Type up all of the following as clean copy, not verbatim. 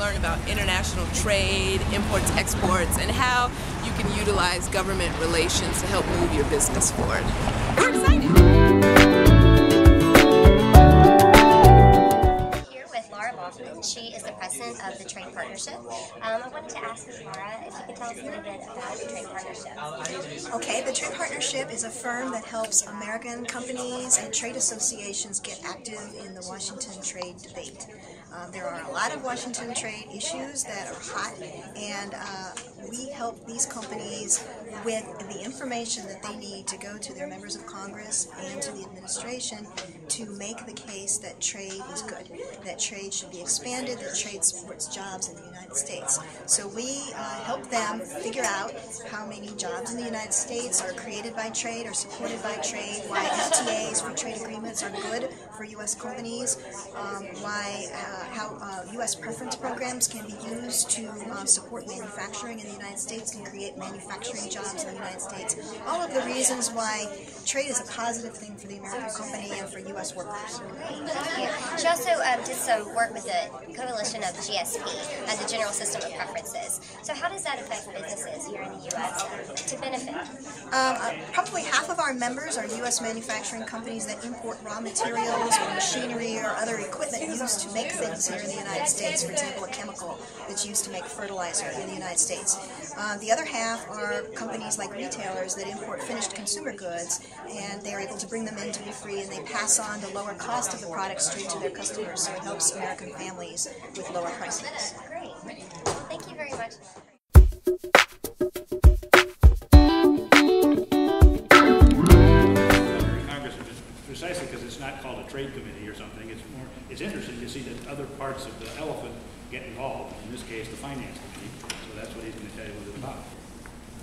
learn about international trade, imports, exports, and how you can utilize government relations to help move your business forward. We're excited! She is the president of the Trade Partnership. I wanted to ask Ms. Laura if you could tell us a little bit about the Trade Partnership. Okay, the Trade Partnership is a firm that helps American companies and trade associations get active in the Washington trade debate. There are a lot of Washington trade issues that are hot, and we help these companies with the information that they need to go to their members of Congress and to the administration to make the case that trade is good, that trade should be expanded, that trade supports jobs in the United States. So we help them figure out how many jobs in the United States are created by trade or supported by trade, why FTAs, free trade agreements, are good for U.S. companies, how U.S. preference programs can be used to support manufacturing in the United States and create manufacturing jobs in the United States. All of the reasons why trade is a positive thing for the American company and for U.S. workers. Great, thank you. She also did some work with the coalition of the GSP, the General System of Preferences. So how does that affect businesses here in the U.S. to benefit? Probably half of our members are U.S. manufacturing companies that import raw materials or machinery or other equipment used to make things here in the United States. For example, a chemical that's used to make fertilizer in the United States. The other half are companies like retailers that import finished consumer goods, and they're able to bring them in duty-free, and they pass on the lower cost of the product straight to their customers, so it helps American families with lower prices. Great. Thank you very much. Congress, precisely because it's not called a trade committee or something, it's interesting to see that other parts of the elephant get involved, in this case the finance committee, so that's what he's going to tell you a little bit about.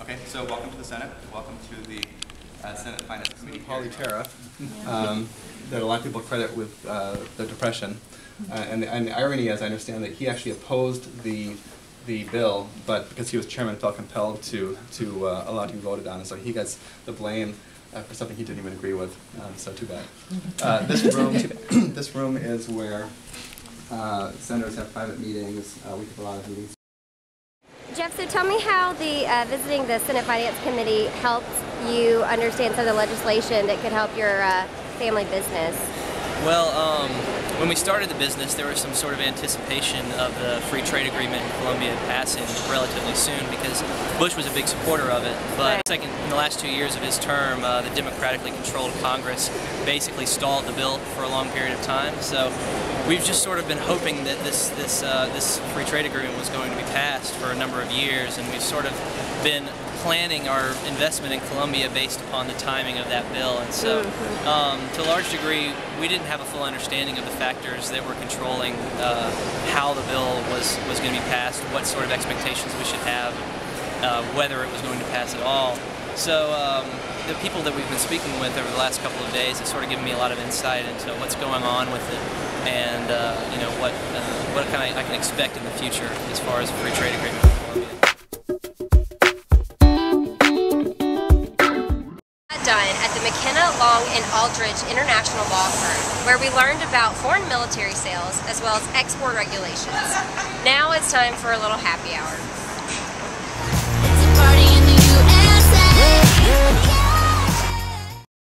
Okay, so welcome to the Senate, welcome to the Senate Finance Committee. Polyterra, that a lot of people credit with the Depression, and the irony, as I understand that he actually opposed the bill, but because he was chairman, felt compelled to allow it to be voted on, and so he gets the blame for something he didn't even agree with. So too bad. This room is where senators have private meetings. We have a lot of meetings. Jeff, so tell me how visiting the Senate Finance Committee helped you understand some of the legislation that could help your family business. Well, when we started the business, there was some sort of anticipation of the free trade agreement in Colombia passing relatively soon because Bush was a big supporter of it. But in the last 2 years of his term, the democratically controlled Congress basically stalled the bill for a long period of time. So we've just sort of been hoping that this free trade agreement was going to be passed for a number of years, and we've sort of been planning our investment in Colombia based upon the timing of that bill. And so to a large degree, we didn't have a full understanding of the factors that were controlling how the bill was going to be passed, what sort of expectations we should have, whether it was going to pass at all. So the people that we've been speaking with over the last couple of days have sort of given me a lot of insight into what's going on with it, and you know, what I can expect in the future as far as a free trade agreement with Colombia. Done at the McKenna, Long & Aldridge International Law Firm, where we learned about foreign military sales as well as export regulations. Now it's time for a little happy hour.